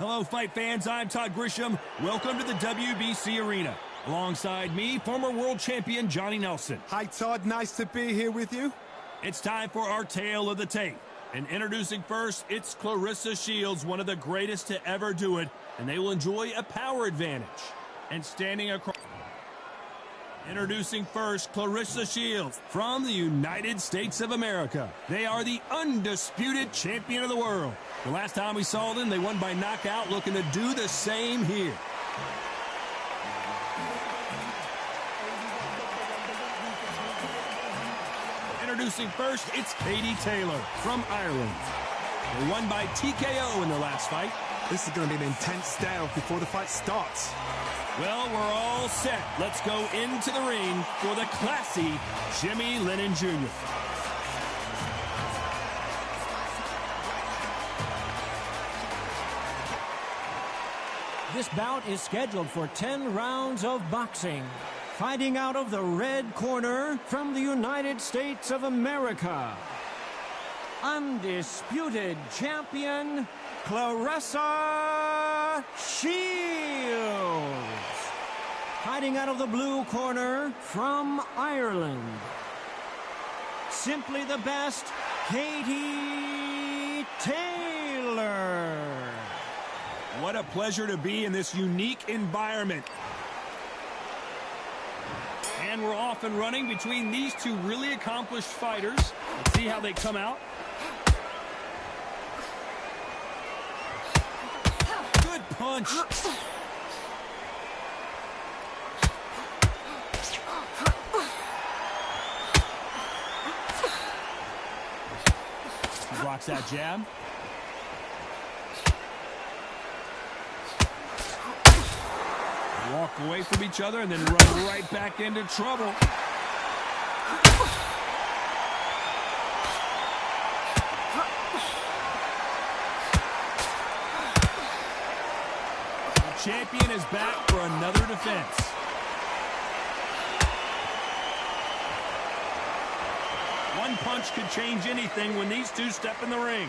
Hello, fight fans. I'm Todd Grisham. Welcome to the WBC Arena. Alongside me, former world champion Johnny Nelson. Hi, Todd. Nice to be here with you. It's time for our tale of the tape. And introducing first, it's Carissa Shields, one of the greatest to ever do it, and they will enjoy a power advantage. And standing across... Introducing first, Carissa Shields from the United States of America. They are the undisputed champion of the world. The last time we saw them, they won by knockout, looking to do the same here. Introducing first, it's Katie Taylor from Ireland. They won by TKO in their last fight. This is going to be an intense standoff before the fight starts. Well, we're all set. Let's go into the ring for the classy Jimmy Lennon Jr. This bout is scheduled for 10 rounds of boxing. Fighting out of the red corner from the United States of America, Undisputed Champion, Carissa Shields. Fighting out of the blue corner from Ireland, simply the best, Katie Taylor. What a pleasure to be in this unique environment. And we're off and running between these two really accomplished fighters. Let's see how they come out. Good punch. He blocks that jab. Walk away from each other and then run right back into trouble. The champion is back for another defense. One punch could change anything when these two step in the ring.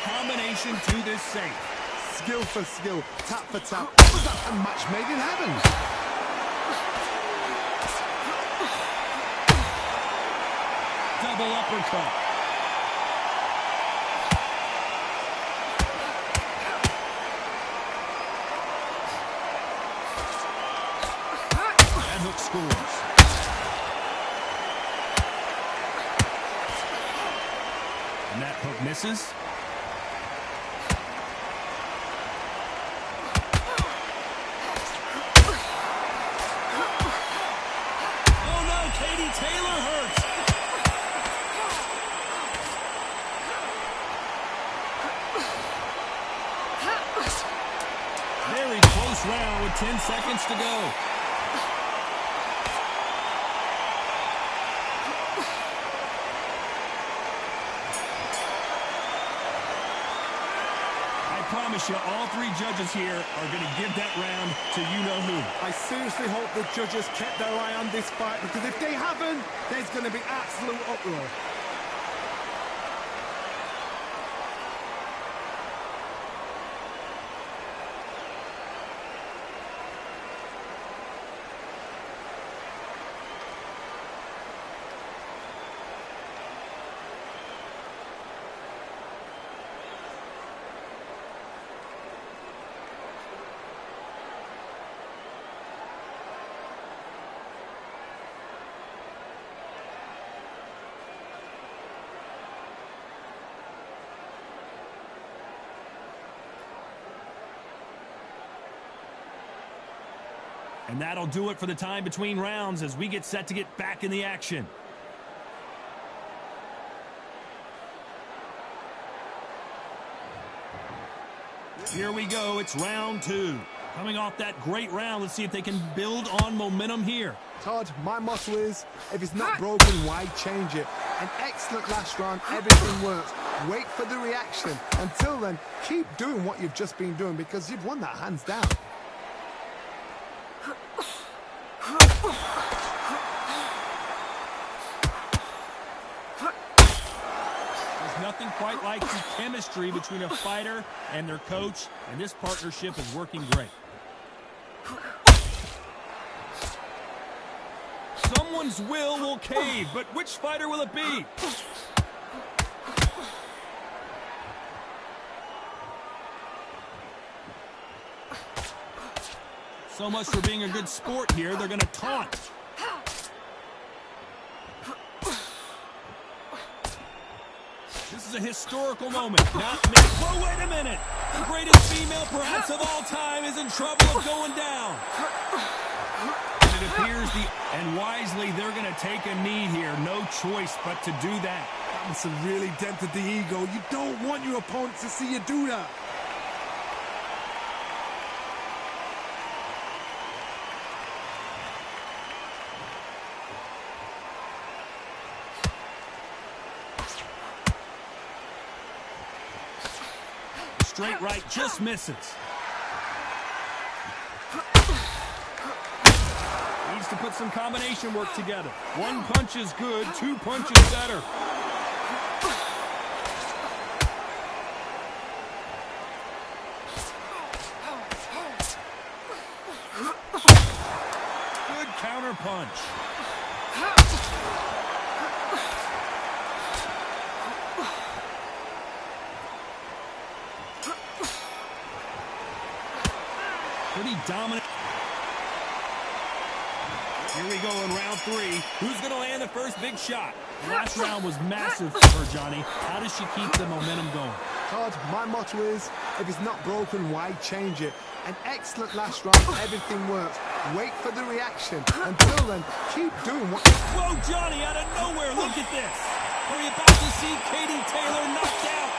Combination to this safe. Skill for skill, tap for tap. Was that a match made in heaven? Double uppercut. That hook scores. And that hook misses. Taylor hurts. Very close round with 10 seconds to go. I promise you, all three judges here are going to give that round to you-know-who. I seriously hope the judges kept their eye on this fight, because if they haven't, there's going to be absolute uproar. And that'll do it for the time between rounds as we get set to get back in the action. Here we go. It's round two. Coming off that great round, let's see if they can build on momentum here. Todd, my motto is, if it's not broken, why change it? An excellent last round, everything works. Wait for the reaction. Until then, keep doing what you've just been doing, because you've won that hands down. quite like the chemistry between a fighter and their coach, and this partnership is working great. Someone's will cave, but which fighter will it be? So much for being a good sport here. They're going to taunt. This is a historical moment. Whoa, wait a minute. The greatest female perhaps of all time is in trouble of going down. And it appears and wisely they're going to take a knee here. No choice but to do that. That must have really dented the ego. You don't want your opponent to see you do that. Straight right just misses. Needs to put some combination work together. One punch is good, two punches better. Good counter punch. Pretty dominant. Here we go in round 3. Who's going to land the first big shot? The last round was massive for her, Johnny. How does she keep the momentum going? Todd, my motto is, if it's not broken, why change it? An excellent last round, everything works. Wait for the reaction. Until then, keep doing what... Whoa, Johnny, out of nowhere, look at this. Are we about to see Katie Taylor knocked out?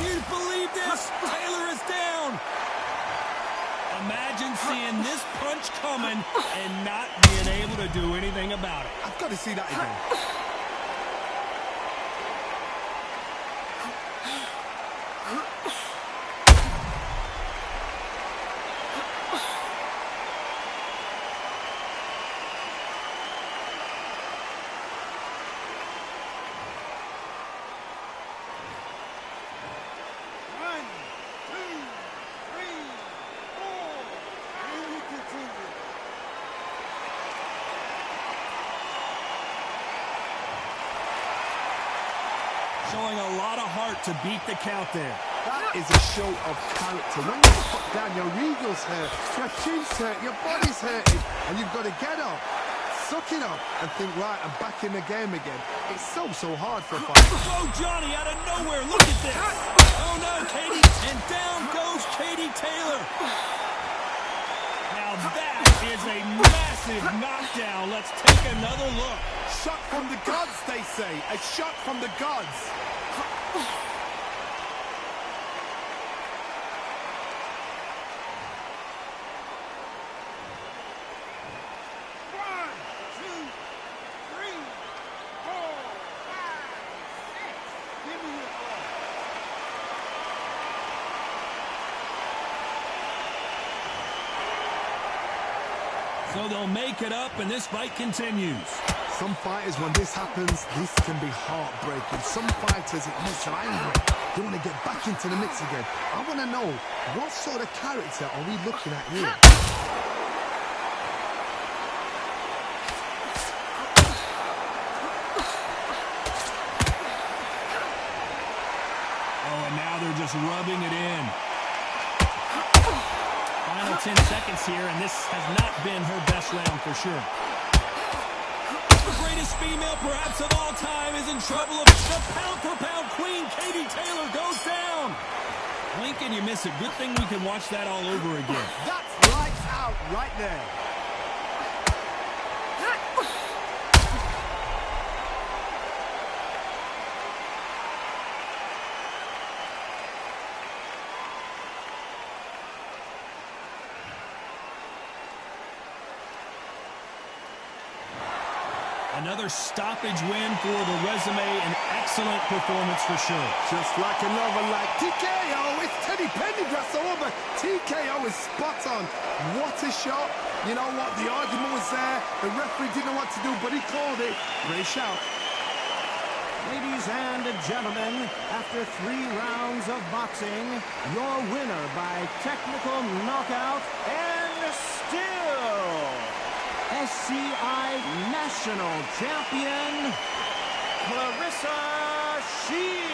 Do you believe this? Taylor is down. Imagine seeing this punch coming and not being able to do anything about it. I've got to see that again. Showing a lot of heart to beat the count there. That is a show of character. When you put down, your eagles hurt, your chin's hurt, your body's hurting, and you've got to get up, suck it up, and think, right, I'm back in the game again. It's so hard for a fighter. Oh, Johnny, out of nowhere, look at this. Oh, no, Katie, and down goes Katie Taylor. Now that is a massive knockdown. Let's take another look. Shot from the gods, they say. A shot from the gods. So they'll make it up, and this fight continues. Some fighters, when this happens, this can be heartbreaking. Some fighters, it makes them angry. They want to get back into the mix again. I want to know, what sort of character are we looking at here? Oh, and now they're just rubbing it in. Final 10 seconds here, and this has not been her best round for sure. The greatest female perhaps of all time is in trouble. The pound-for-pound queen, Katie Taylor, goes down. Blink and you miss it. Good thing we can watch that all over again. That's lights out right there. Another stoppage win for the resume, an excellent performance for sure. Just like another, like TKO, it's Teddy Pendergrass over. TKO is spot on. What a shot. You know what, the argument was there. The referee didn't know what to do, but he called it. Great shout. Ladies and gentlemen, after 3 rounds of boxing, your winner by technical knockout and still SCI National Champion, Carissa Shields.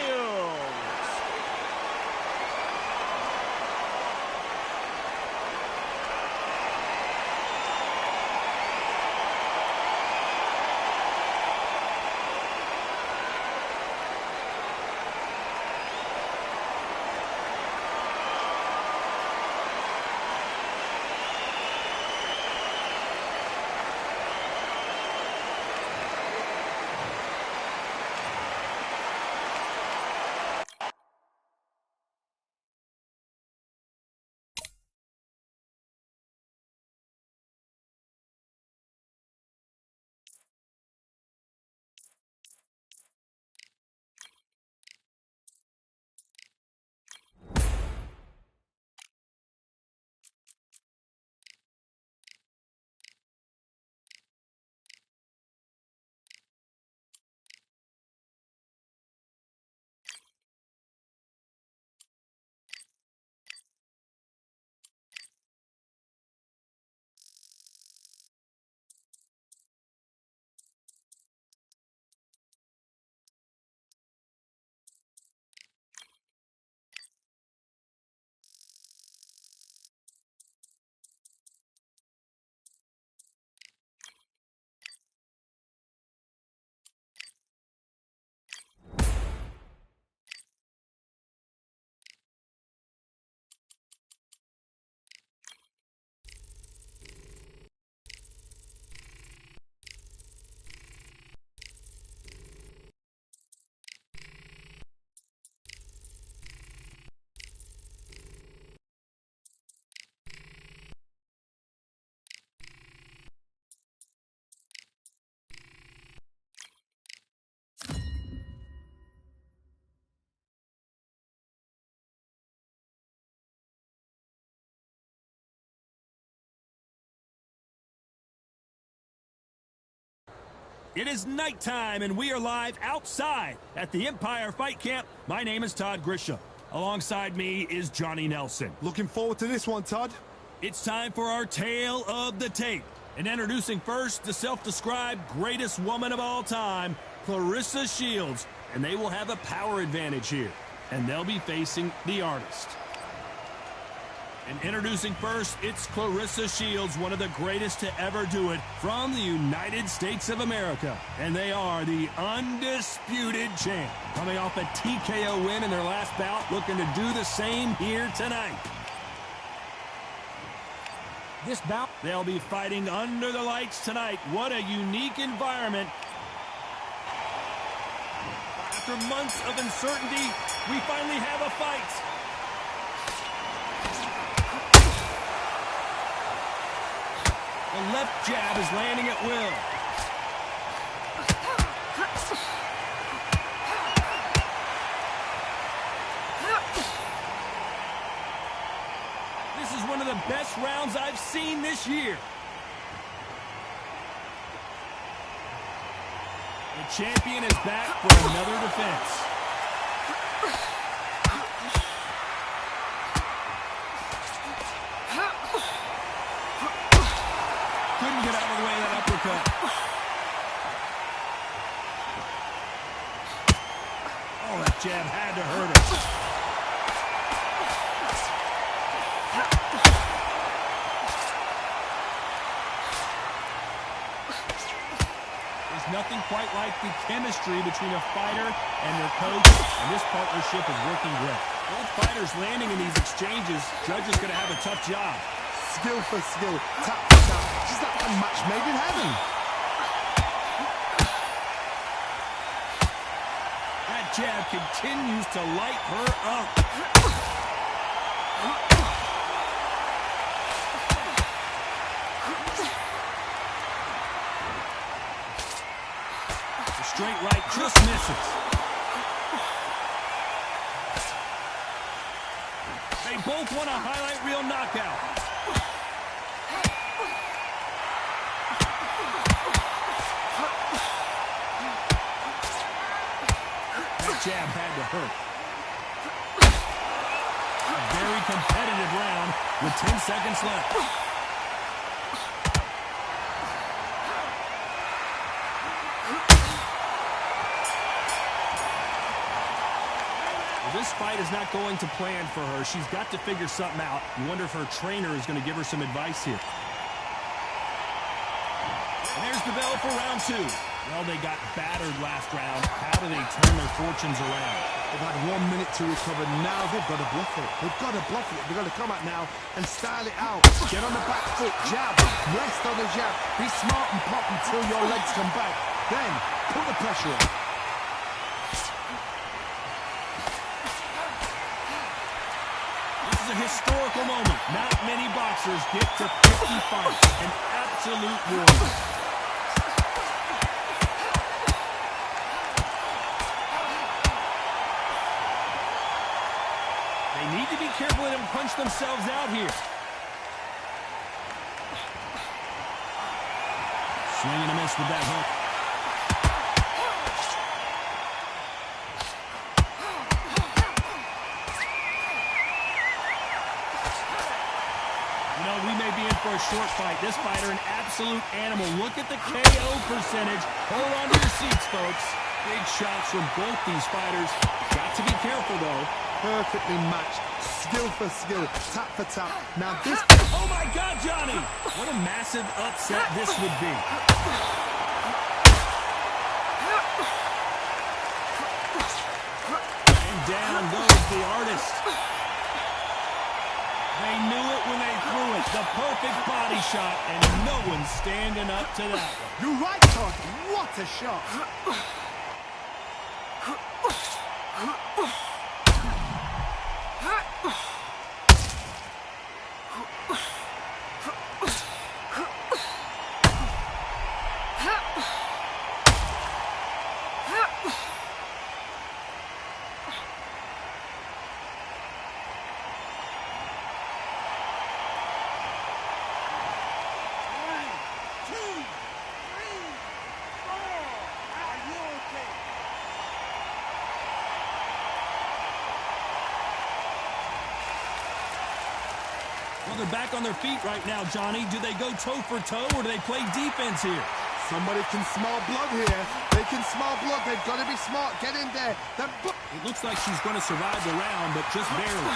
It is nighttime, and we are live outside at the Empire Fight Camp. My name is Todd Grisham. Alongside me is Johnny Nelson. Looking forward to this one, Todd. It's time for our tale of the tape. And introducing first the self-described greatest woman of all time, Carissa Shields. And they will have a power advantage here. And they'll be facing the artist. And introducing first, it's Carissa Shields, one of the greatest to ever do it, from the United States of America. And they are the Undisputed champ. Coming off a TKO win in their last bout, looking to do the same here tonight. This bout, they'll be fighting under the lights tonight. What a unique environment. After months of uncertainty, we finally have a fight. The left jab is landing at will. This is one of the best rounds I've seen this year. The champion is back for another defense. Couldn't get out of the way of that uppercut. Oh, that jab had to hurt him. There's nothing quite like the chemistry between a fighter and their coach, and this partnership is working great. Both fighters landing in these exchanges, Judge is going to have a tough job. Skill for skill, tap for tap. She's like a match made in heaven. That jab continues to light her up. The straight right just misses. They both want a highlight reel knockout. jab had to hurt. A very competitive round with 10 seconds left. This fight is not going to plan for her. She's got to figure something out. You wonder if her trainer is going to give her some advice here. And there's the bell for round 2. Well, they got battered last round. How do they turn their fortunes around? They've had 1 minute to recover. Now they've got to bluff it. They've got to bluff it. They've got to come out now and style it out. Get on the back foot, jab, rest on the jab. Be smart and pop until your legs come back. Then put the pressure on. A historical moment. Not many boxers get to 50 fights. An absolute warrior. They need to be careful and punch themselves out here. Swing and a miss with that hook. For a short fight. This fighter, an absolute animal. Look at the KO percentage. Hold on to your seats, folks. Big shots from both these fighters. Got to be careful, though. Perfectly matched. Skill for skill. Tap for tap. Now this... Oh, my God, Johnny! What a massive upset this would be. And down goes the artist. They knew it when they threw it. The perfect body shot, and no one's standing up to that one. You're right, Todd. What a shot. Well, they're back on their feet right now, Johnny. Do they go toe for toe, or do they play defense here? Somebody can smell blood here. They can smell blood. They've got to be smart. Get in there. It looks like she's going to survive the round, but just barely.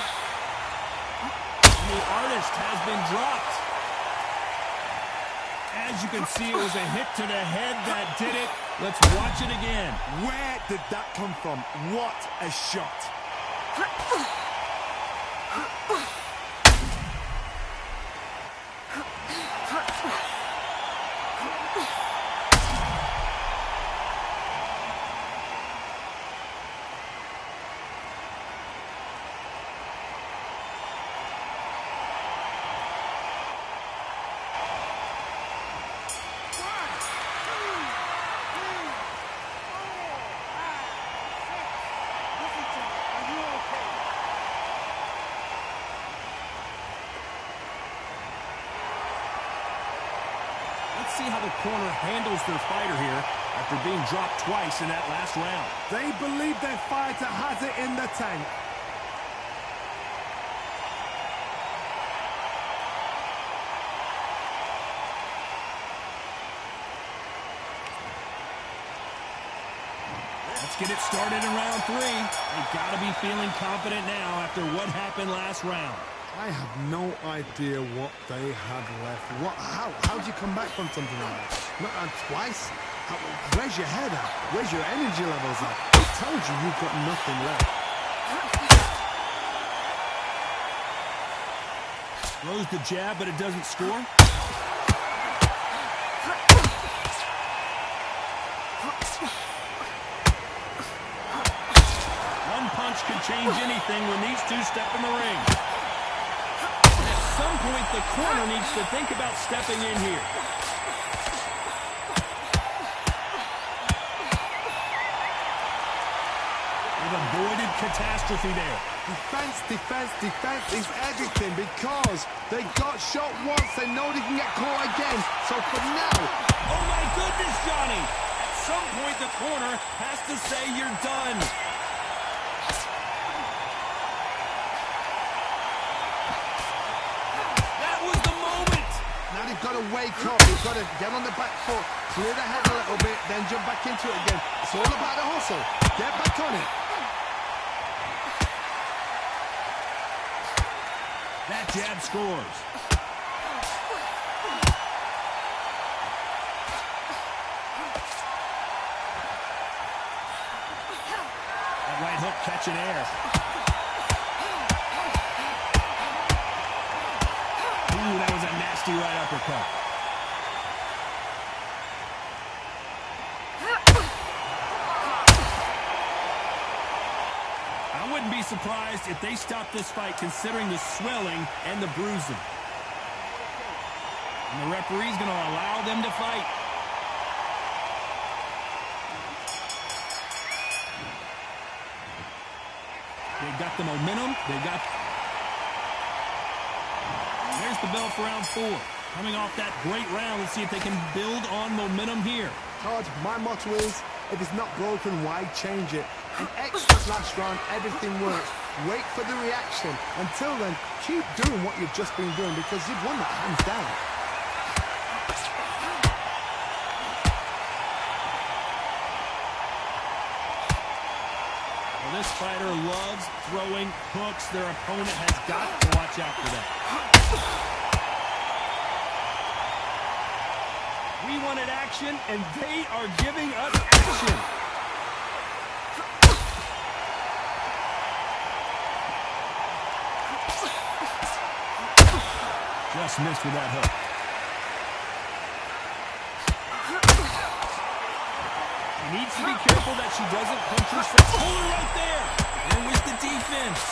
And the artist has been dropped. As you can see, it was a hit to the head that did it. Let's watch it again. Where did that come from? What a shot. See how the corner handles their fighter here after being dropped twice in that last round. They believe their fighter has it in the tank. Let's get it started in round 3. They've got to be feeling confident now after what happened last round. I have no idea what they have left. How do you come back from something like that? Not twice. Where's your head at? Where's your energy levels at? I told you you've got nothing left. Throws the jab, but it doesn't score. One punch could change anything when these two step in the ring. At some point, the corner needs to think about stepping in here. They've avoided catastrophe there. Defense, defense, defense is everything because they got shot once. They know they can get caught again. So for now... Oh, my goodness, Johnny! At some point, the corner has to say you're done. you've got to wake up. You've got to get on the back foot, clear the head a little bit, then jump back into it again. It's all about the hustle. Get back on it. That jab scores. That right hook catching air. Ooh, that was a nasty right uppercut. I wouldn't be surprised if they stopped this fight considering the swelling and the bruising. And the referee's going to allow them to fight. They've got the momentum. There's the bell for round 4. Coming off that great round, let's see if they can build on momentum here. Todd, my motto is, if it's not broken, why change it? An extra last round, everything works. Wait for the reaction. Until then, keep doing what you've just been doing because you've won that hands down. Well, this fighter loves throwing hooks. Their opponent has got to watch out for that. We wanted action, and they are giving us action. Just missed with that hook. She needs to be careful that she doesn't punch herself. Hold her right there. And with the defense.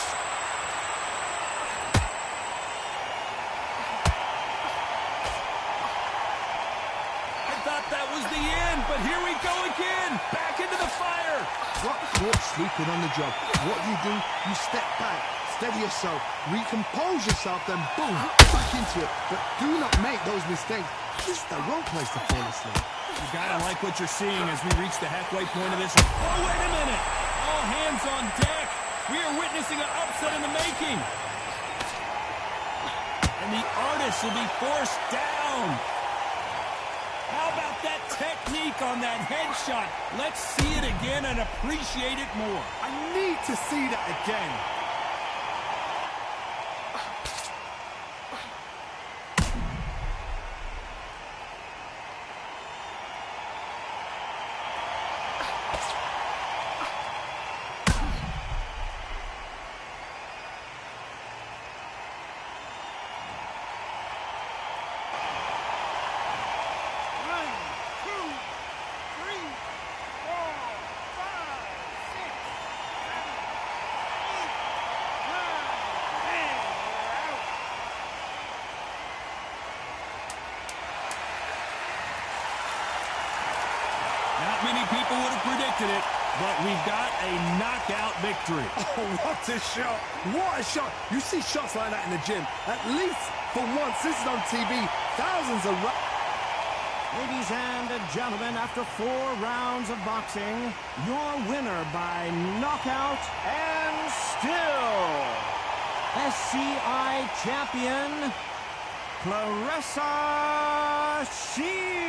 I thought that was the end, but here we go again. Back into the fire. Drop foot, sleeping on the job. What do? You step back, steady yourself, recompose yourself, then boom, back into it. But do not make those mistakes. This is the wrong place to fall asleep. You gotta like what you're seeing as we reach the halfway point of this. Oh, wait a minute. All hands on deck. We are witnessing an upset in the making. And the artist will be forced down. How about that technique on that headshot? Let's see it again and appreciate it more. I need to see that again. Not many people would have predicted it, but we've got a knockout victory. Oh, what a shot. What a shot. You see shots like that in the gym. At least for once, this is on TV. Thousands of... Ladies and gentlemen, after 4 rounds of boxing, your winner by knockout and still SCI champion, Carissa Shields.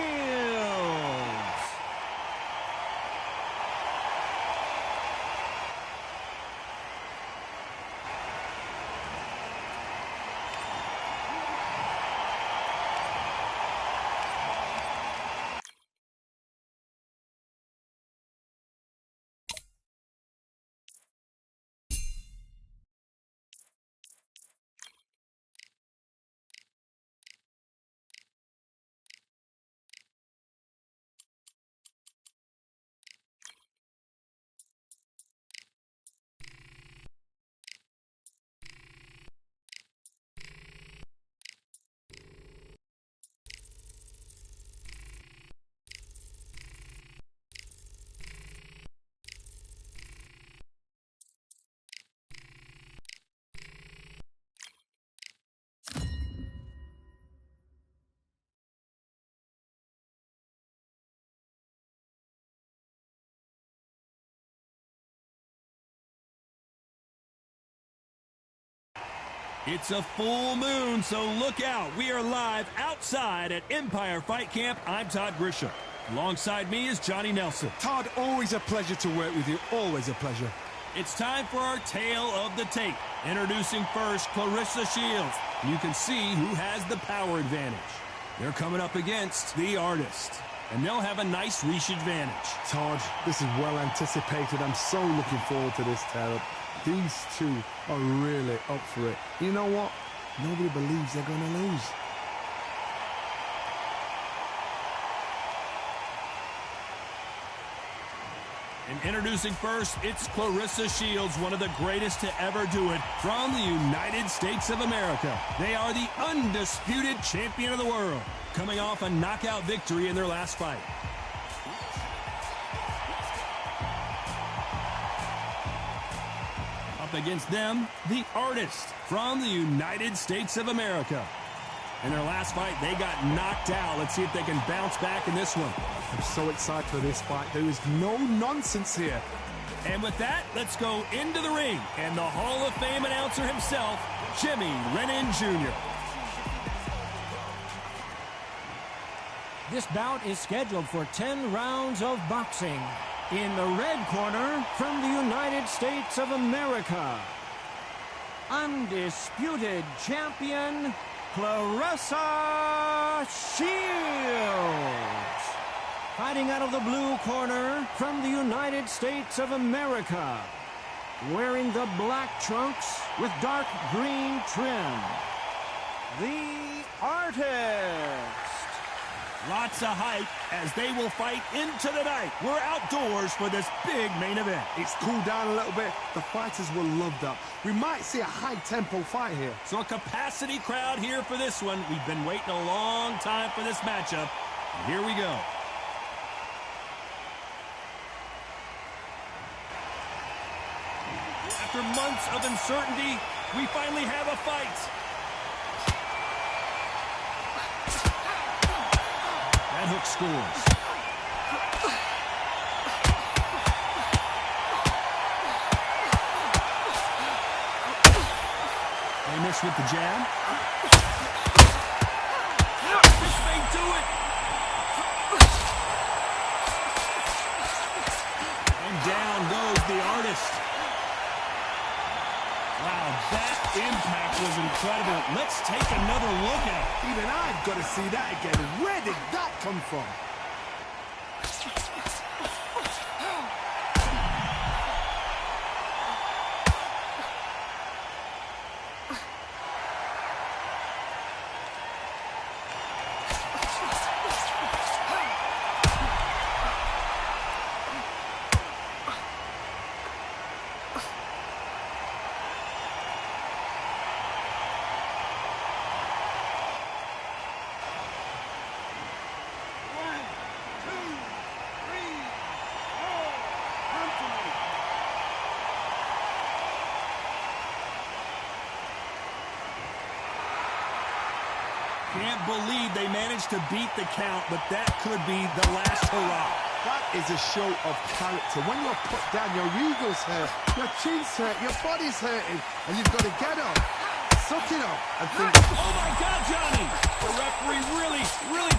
It's a full moon, so look out. We are live outside at Empire Fight Camp. I'm Todd Grisham. Alongside me is Johnny Nelson. Todd, always a pleasure to work with you. Always a pleasure. It's time for our tale of the tape. Introducing first, Carissa Shields. You can see who has the power advantage. They're coming up against the Artist, and they'll have a nice reach advantage. Todd, this is well anticipated. I'm so looking forward to this tear-up. These two are really up for it. You know what? Nobody believes they're going to lose. And introducing first, it's Carissa Shields, one of the greatest to ever do it, from the United States of America. They are the undisputed champion of the world, coming off a knockout victory in their last fight. Up against them, the Artist, from the United States of America. In their last fight, they got knocked out. Let's see if they can bounce back in this one. I'm so excited for this fight. There is no nonsense here. And with that, let's go into the ring. And the Hall of Fame announcer himself, Jimmy Lennon Jr. This bout is scheduled for 10 rounds of boxing. In the red corner, from the United States of America, Undisputed Champion, Carissa Shields. Fighting out of the blue corner, from the United States of America, wearing the black trunks with dark green trim, the Artist. Lots of hype as they will fight into the night. We're outdoors for this big main event. It's cooled down a little bit. The fighters will love that. We might see a high-tempo fight here. So a capacity crowd here for this one. We've been waiting a long time for this matchup. And here we go. After months of uncertainty, we finally have a fight. That hook scores. They miss with the jab. This may do it. And down goes the Artist. Wow, that impact was incredible. Let's take another look at it. Even I've got to see that again. Where did that come from? Can't believe they managed to beat the count, but that could be the last hurrah. That is a show of character. When you're put down, your ego's hurt, your chin's hurt, your body's hurting, and you've got to get up, suck it up, and think... Oh, my God, Johnny! The referee really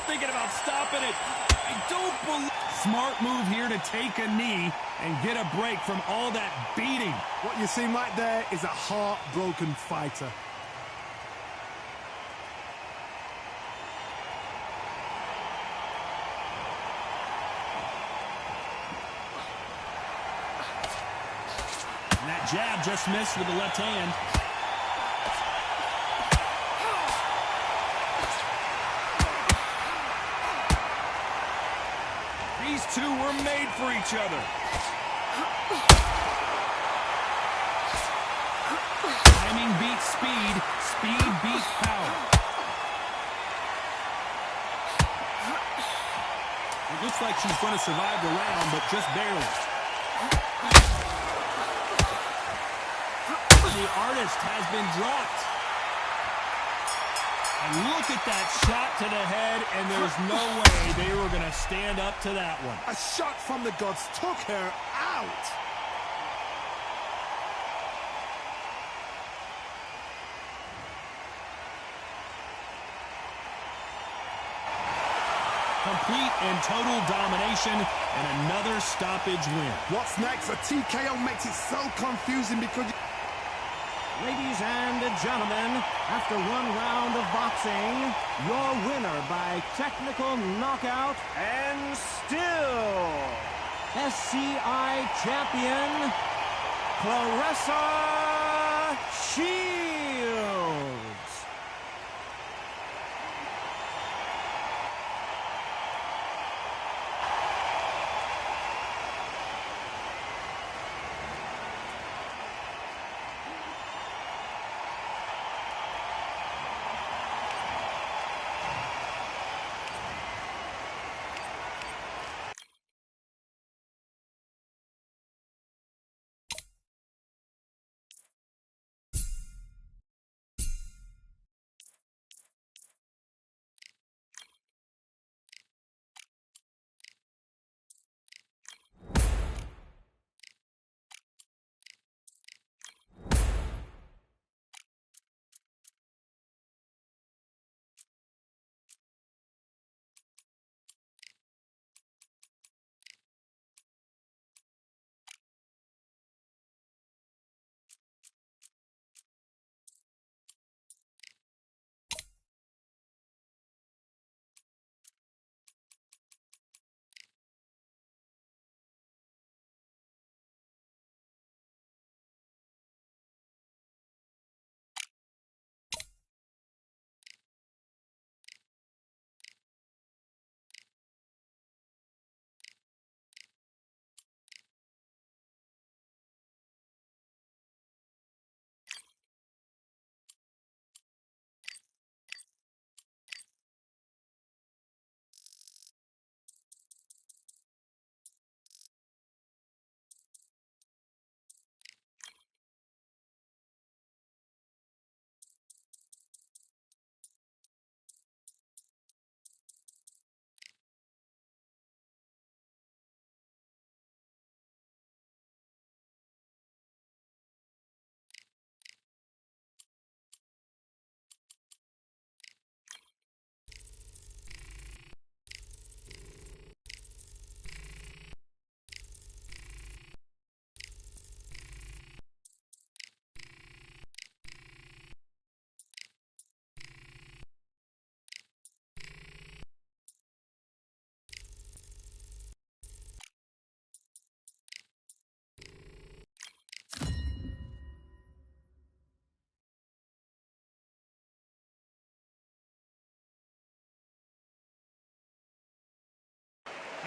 thinking about stopping it. I don't believe... Smart move here to take a knee and get a break from all that beating. What you see right there is a heartbroken fighter. And that jab just missed with the left hand. These two were made for each other. Timing beats speed. Speed beats power. It looks like she's going to survive the round, but just barely. The Artist has been dropped. And look at that shot to the head, and there's no way they were going to stand up to that one. A shot from the gods took her out. Complete and total domination and another stoppage win. What's next? A TKO makes it so confusing because... Ladies and gentlemen, after one round of boxing, your winner by technical knockout and still SCI champion, Carissa Shields.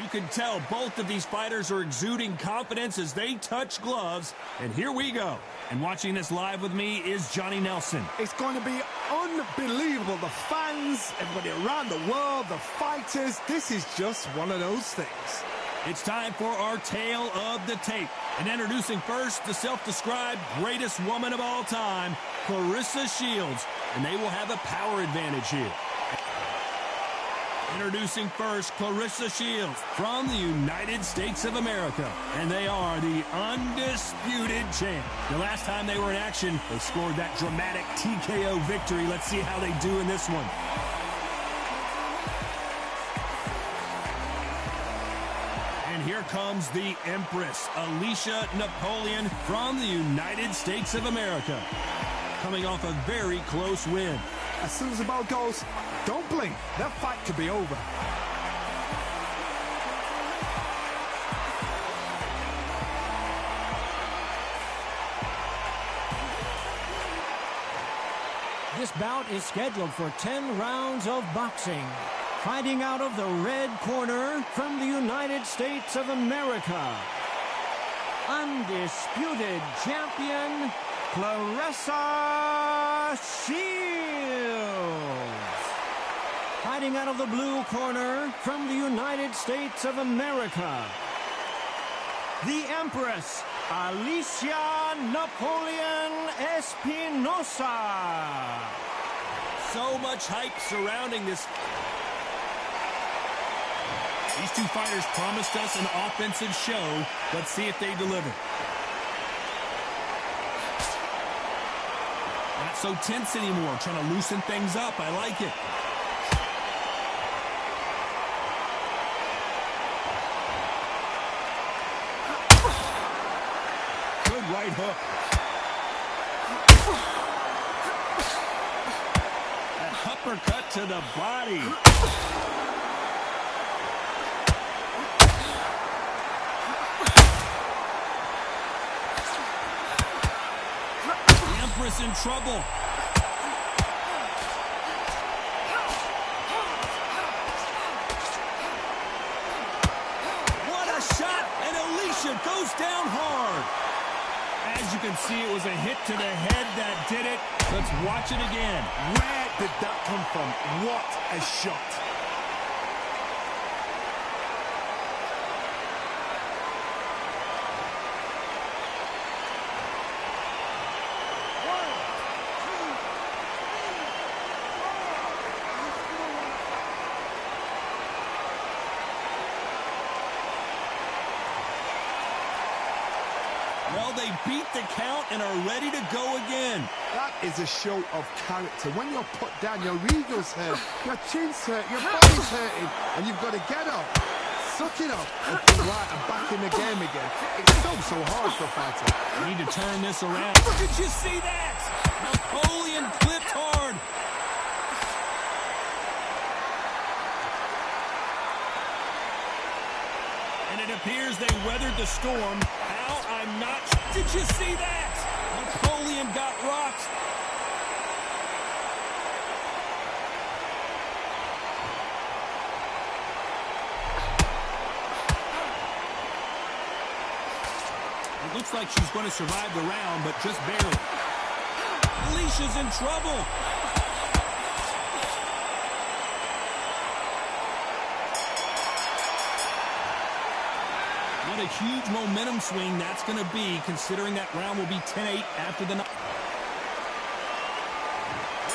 You can tell both of these fighters are exuding confidence as they touch gloves. And here we go. And watching this live with me is Johnny Nelson. It's going to be unbelievable. The fans, everybody around the world, the fighters. This is just one of those things. It's time for our tale of the tape. And introducing first the self-described greatest woman of all time, Carissa Shields. And they will have a power advantage here. Introducing first, Carissa Shields from the United States of America. And they are the Undisputed champ. The last time they were in action, they scored that dramatic TKO victory. Let's see how they do in this one. And here comes the Empress, Alicia Napoleon from the United States of America. Coming off a very close win. As soon as the ball goes, don't blink. That fight could be over. This bout is scheduled for 10 rounds of boxing. Fighting out of the red corner from the United States of America, Undisputed champion, Carissa Shields. Fighting out of the blue corner from the United States of America, the Empress, Alicia Napoleon Espinosa. So much hype surrounding this. These two fighters promised us an offensive show. Let's see if they deliver. Not so tense anymore, trying to loosen things up. I like it. right hook. That uppercut to the body. The Empress in trouble. Shot, and Alicia goes down hard. As you can see, it was a hit to the head that did it. Let's watch it again. Where did that come from? What a shot. Well, they beat the count and are ready to go again. That is a show of character. When you're put down, your ego's hurt, your chin's hurt, your body's hurting, and you've got to get up, suck it up, and think, right, I'm back in the game again. It's so hard for a fighter. Need to turn this around. Did you see that? Napoleon clipped hard. And it appears they weathered the storm. How? I'm not... Did you see that? Napoleon got rocked. It looks like she's going to survive the round, but just barely. Alicia's in trouble. What a huge momentum swing that's going to be, considering that round will be 10-8 after the...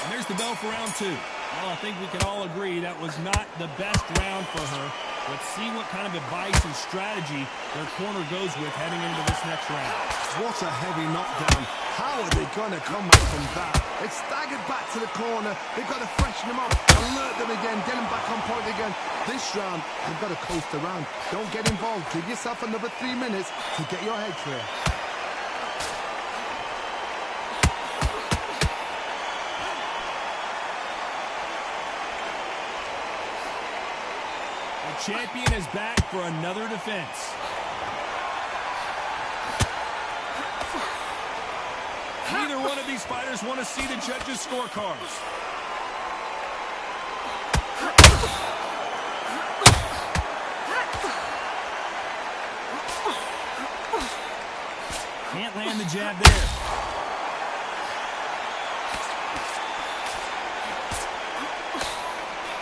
And there's the bell for round two. Well, I think we can all agree that was not the best round for her. Let's see what kind of advice and strategy their corner goes with heading into this next round. What a heavy knockdown. How are they going to come back from that? They staggered back to the corner. They've got to freshen them up, alert them again, get them back on point again. This round, they've got to coast around. Don't get involved. Give yourself another 3 minutes to get your head clear. The champion is back for another defense. Neither one of these fighters want to see the judges' scorecards. Can't land the jab there.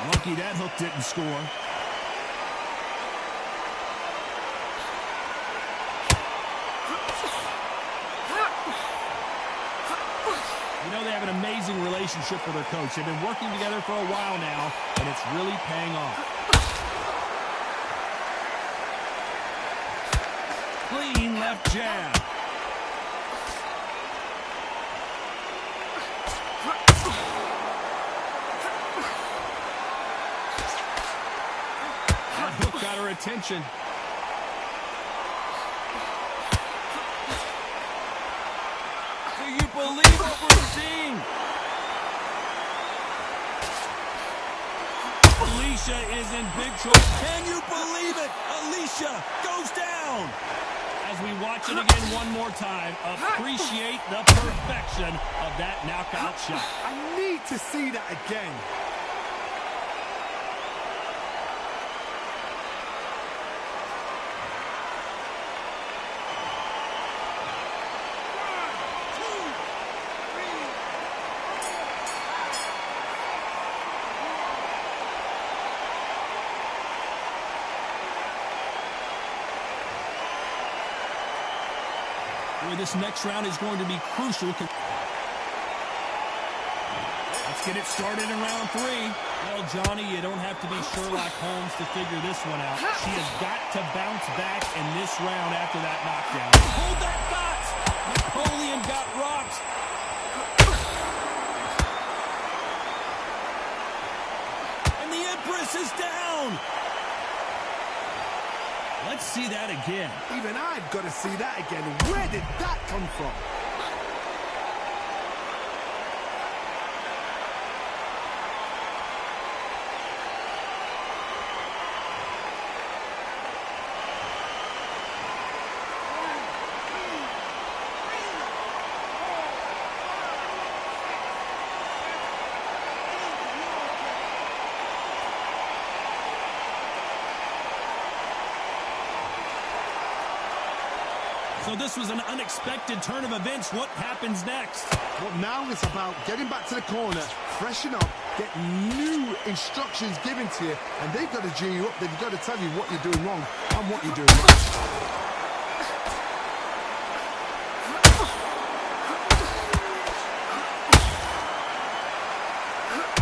Lucky that hook didn't score. You know, they have an amazing relationship with their coach. They've been working together for a while now, and it's really paying off. Clean left jab. That hook got her attention. Do you believe what we're seeing? Alicia is in big trouble. Can you believe it? Alicia goes down. As we watch it again one more time, appreciate the perfection of that knockout shot. I need to see that again. This next round is going to be crucial. Let's get it started in round three. Well, Johnny, you don't have to be Sherlock Holmes to figure this one out. She has got to bounce back in this round after that knockdown. Hold that thought! Napoleon got rocked. And the Empress is down. Let's see that again. Even I've got to see that again. Where did that come from? So this was an unexpected turn of events. What happens next? Well, now it's about getting back to the corner, freshen up, get new instructions given to you, and they've got to G you up. They've got to tell you what you're doing wrong and what you're doing right.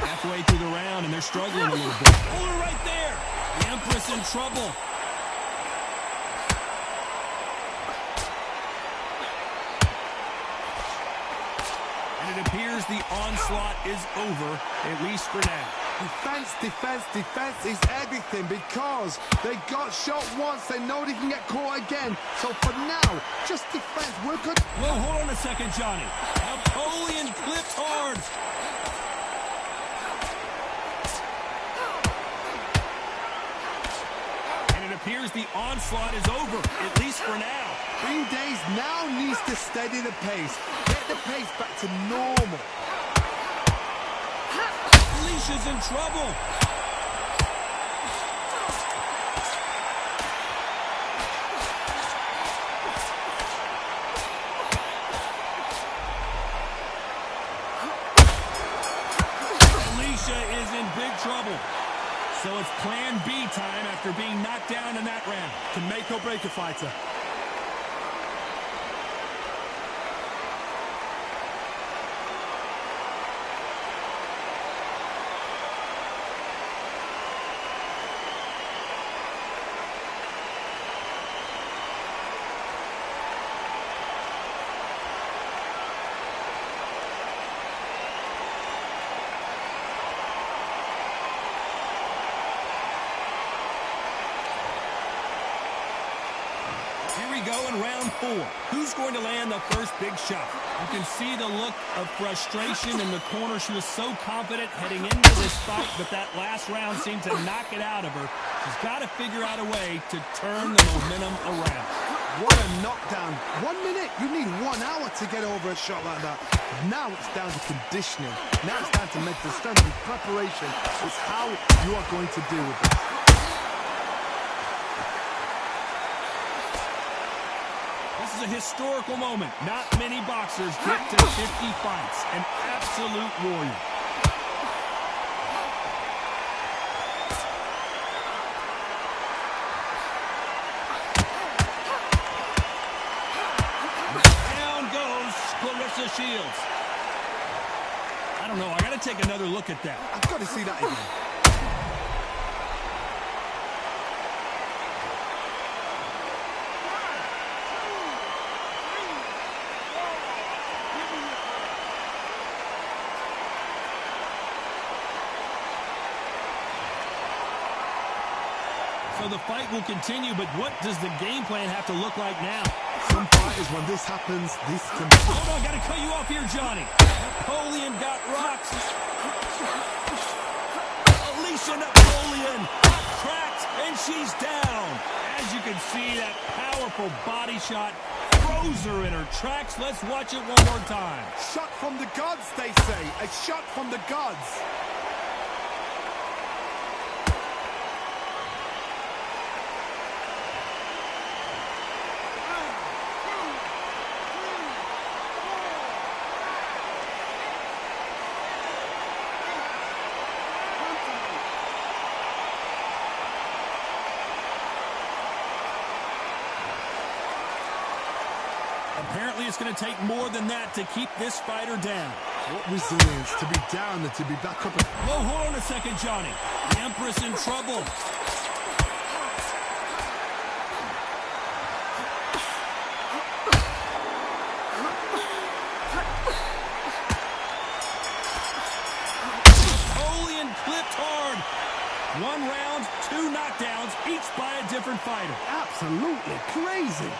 Halfway through the round, and they're struggling a little bit. Pull her right there. The Empress in trouble. It appears the onslaught is over, at least for now. Defense, defense, defense is everything because they got shot once. They know they can get caught again. So for now, just defense. We're good. Whoa, hold on a second, Johnny. Napoleon clipped hard. And it appears the onslaught is over, at least for now. Green Days now needs to steady the pace. Get the pace back to normal. Alicia's in trouble. Alicia is in big trouble. So it's plan B time after being knocked down in that round. Can make or break a fighter. Go in round 4. Who's going to land the first big shot? You can see the look of frustration in the corner. She was so confident heading into this fight, but that last round seemed to knock it out of her. She's got to figure out a way to turn the momentum around. What a knockdown. 1 minute, you need 1 hour to get over a shot like that. Now it's down to conditioning. Now it's down to mental strength and preparation. It's how you are going to deal with this. This is a historical moment. Not many boxers get to 50 fights. An absolute warrior. Down goes Carissa Shields. I don't know. I got to take another look at that. I've got to see that again. So the fight will continue, but what does the game plan have to look like now? Some fighters, when this happens, this can... Hold on, got to cut you off here, Johnny. Napoleon got rocked. Alicia Napoleon got cracked, and she's down. As you can see, that powerful body shot froze her in her tracks. Let's watch it one more time. Shot from the gods, they say. A shot from the gods. Apparently, it's going to take more than that to keep this fighter down. What resilience to be down and to be back up. Whoa, hold on a second, Johnny. The Empress in trouble. Napoleon clipped hard. 1 round, 2 knockdowns, each by a different fighter. Absolutely crazy.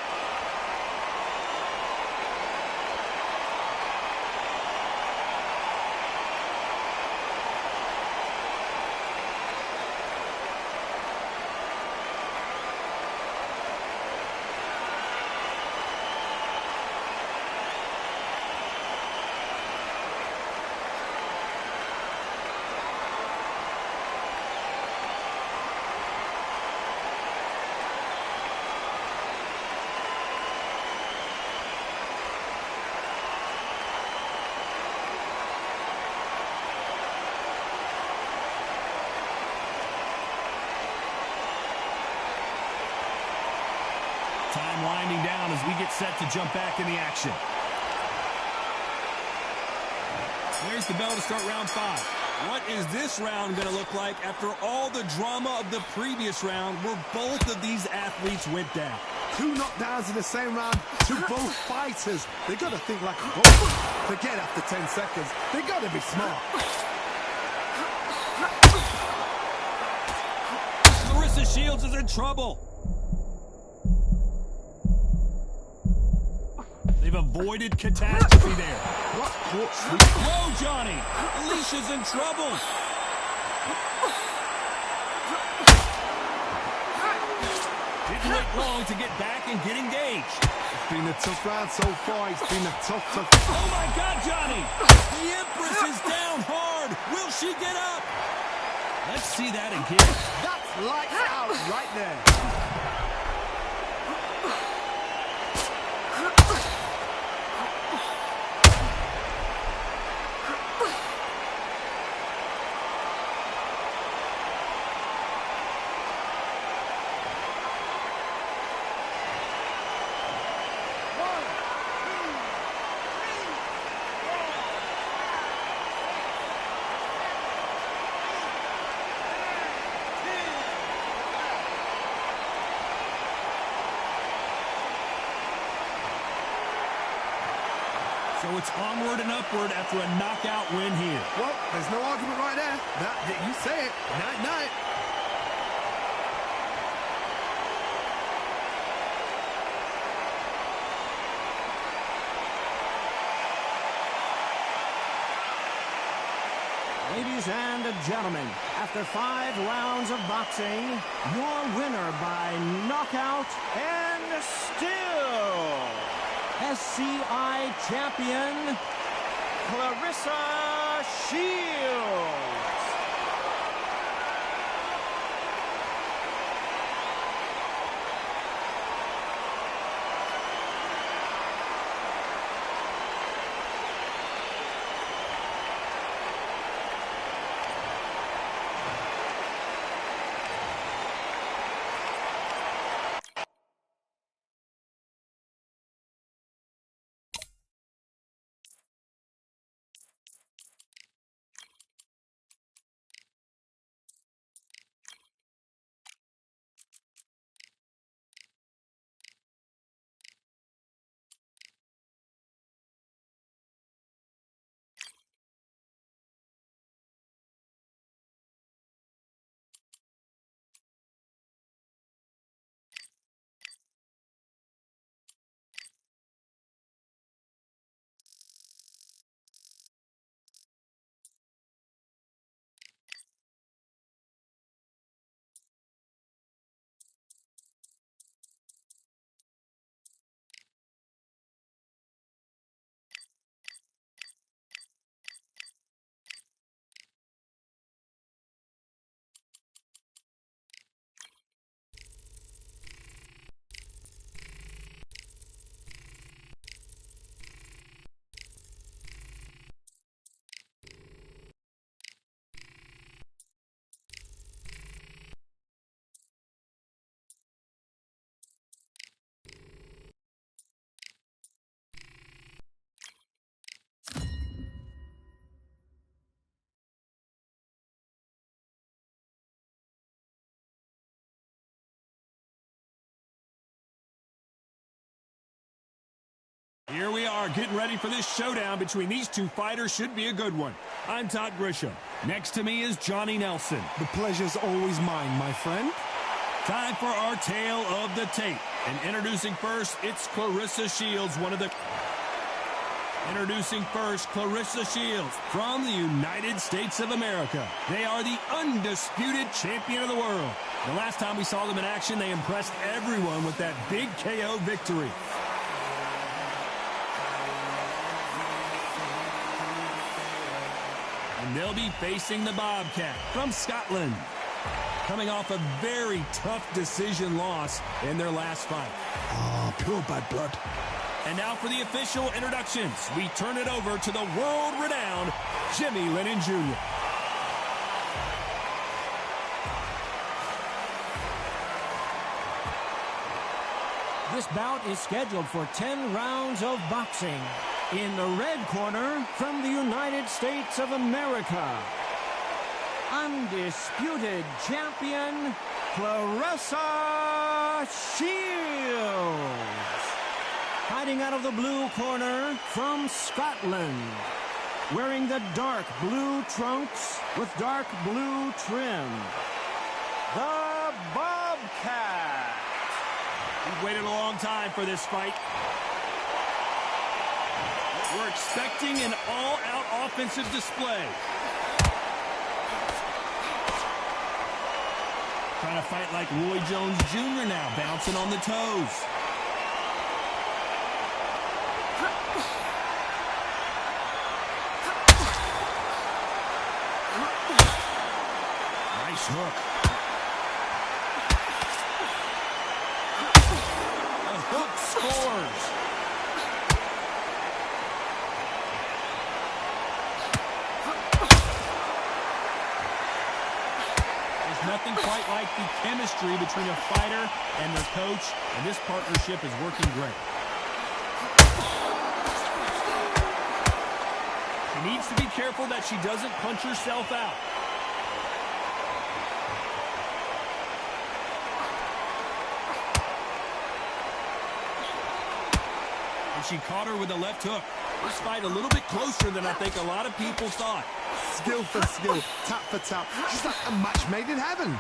Time winding down as we get set to jump back in the action. There's the bell to start round 5. What is this round going to look like after all the drama of the previous round where both of these athletes went down? 2 knockdowns in the same round to both fighters. They got to think like a goal. Forget after 10 seconds. They got to be smart. Carissa Shields is in trouble. They've avoided catastrophe there. What? Whoa, Johnny! Alicia's in trouble. Didn't wait long to get back and get engaged. It's been a tough round so far. It's been a tough. Oh my God, Johnny! The Empress is down hard. Will she get up? Let's see that again. That's lights out right there. So it's onward and upward after a knockout win here. Well, there's no argument right there. You say it. Night-night. Ladies and gentlemen, after 5 rounds of boxing, your winner by knockout and still SCI champion, Carissa Shields. Here we are getting ready for this showdown between these two fighters. Should be a good one. I'm Todd Grisham. Next to me is Johnny Nelson. The pleasure's always mine, my friend. Time for our tale of the tape. And introducing first, it's Carissa Shields, Introducing first, Carissa Shields from the United States of America. They are the undisputed champion of the world. The last time we saw them in action, they impressed everyone with that big KO victory. And they'll be facing the Bobcat from Scotland, coming off a very tough decision loss in their last fight. Oh, pure bad blood. And now for the official introductions, we turn it over to the world-renowned Jimmy Lennon Jr. This bout is scheduled for 10 rounds of boxing. In the red corner, from the United States of America, undisputed champion, Carissa Shields. Hiding out of the blue corner, from Scotland, wearing the dark blue trunks with dark blue trim, the Bobcat. We've waited a long time for this fight. We're expecting an all-out offensive display. Trying to fight like Roy Jones Jr. now, bouncing on the toes. Nice hook. The hook scores. Nothing quite like the chemistry between a fighter and their coach, and this partnership is working great. She needs to be careful that she doesn't punch herself out. And she caught her with a left hook. This fight a little bit closer than I think a lot of people thought. Skill for skill, tap for tap. She's like a match made in heaven.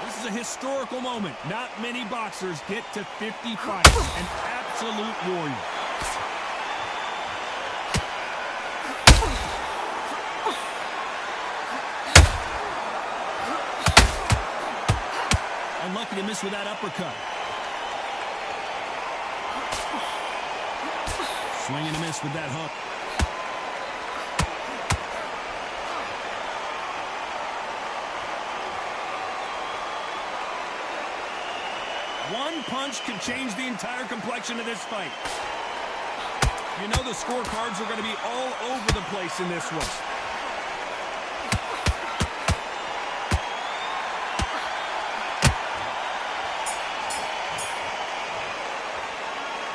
This is a historical moment. Not many boxers get to 50 fights. An absolute warrior. Unlucky to miss with that uppercut. Swing and a miss with that hook. One punch could change the entire complexion of this fight. You know the scorecards are going to be all over the place in this one.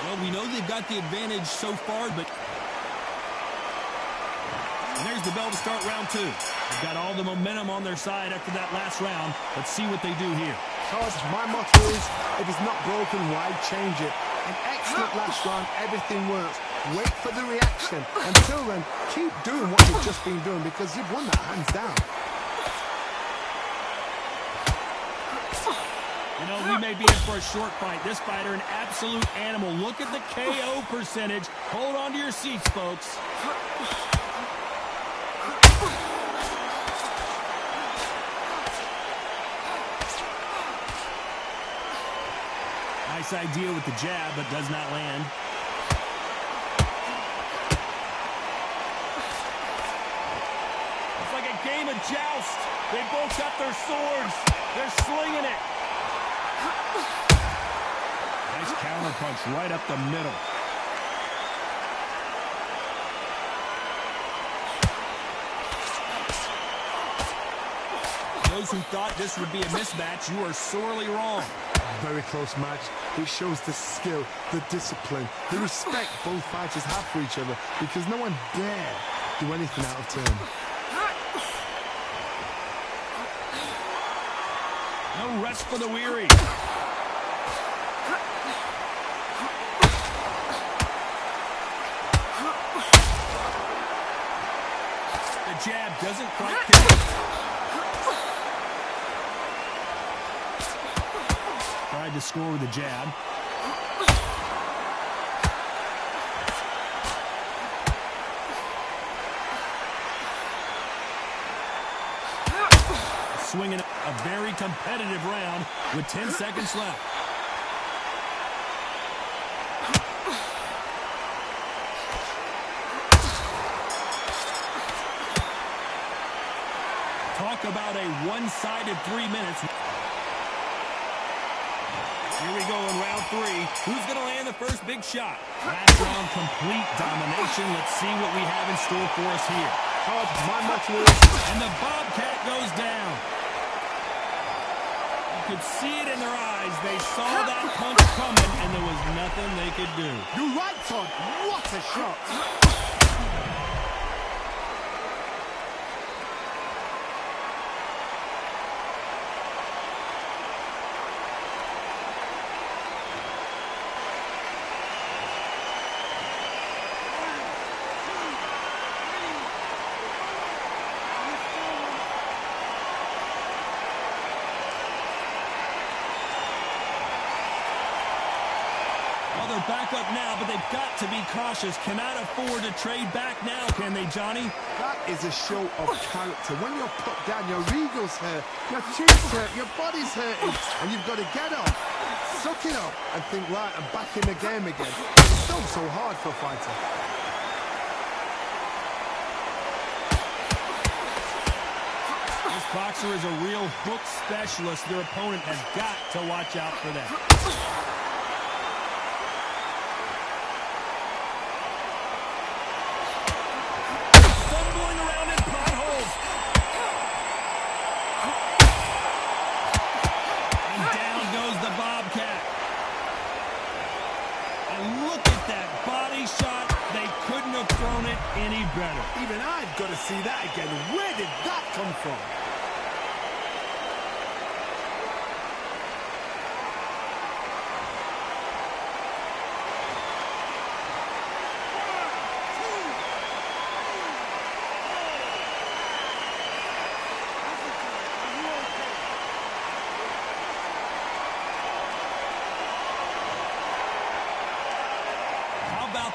Well, we know they've got the advantage so far, but... And there's the bell to start round two. They've got all the momentum on their side after that last round. Let's see what they do here. Todd, my motto is, if it's not broken, why change it? An excellent last round, everything works. Wait for the reaction. Until then, keep doing what you've just been doing because you've won that hands down. You know, we may be in for a short fight. This fighter, an absolute animal. Look at the KO percentage. Hold on to your seats, folks. Nice idea with the jab, but does not land. It's like a game of joust. They both got their swords. They're slinging it. Nice counter punch right up the middle. Those who thought this would be a mismatch, you are sorely wrong. Very close match. It shows the skill, the discipline, the respect both fighters have for each other because no one dare do anything out of turn. No rest for the weary. jab doesn't quite connect. Tried to score with a jab. Swinging a very competitive round with 10 seconds left. Talk about a one-sided 3 minutes. Here we go in round 3. Who's going to land the first big shot? Last round, complete domination. Let's see what we have in store for us here. And the Bobcat goes down. You could see it in their eyes. They saw that punch coming, and there was nothing they could do. You're right, Todd. What a shot. They're back up now, but they've got to be cautious. Cannot afford to trade back now, can they, Johnny? That is a show of character. When you're put down, your eagles hurt, your chin's hurt, your body's hurting, and you've got to get up, suck it up, and think, right, I'm back in the game again. It's so hard for a fighter. This boxer is a real hook specialist. Their opponent has got to watch out for that. Thrown it any better. Even I've got to see that again. Where did that come from?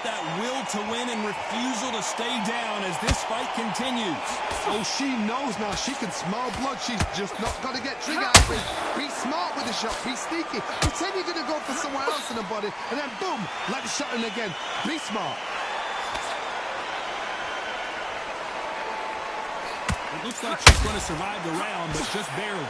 That will to win and refusal to stay down as this fight continues. Oh, she knows now. She can smell blood. She's just not got to get trigger happy. Be smart with the shot. Be sneaky. Pretend you're going to go for somewhere else in the body, and then boom, let the shot in again. Be smart. It looks like she's going to survive the round, but just barely.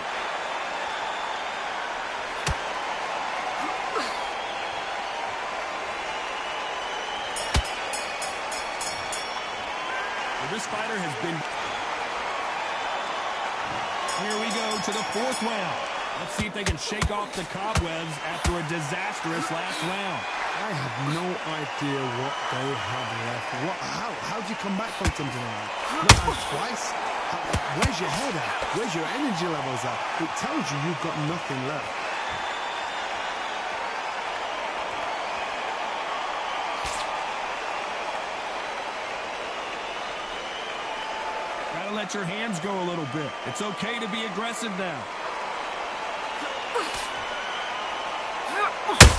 This fighter has been... Here we go to the 4th round. Let's see if they can shake off the cobwebs after a disastrous last round. I have no idea what they have left. How do you come back from something like that? Not out twice? Where's your head at? Where's your energy levels at? It tells you you've got nothing left. Gotta let your hands go a little bit. It's okay to be aggressive now.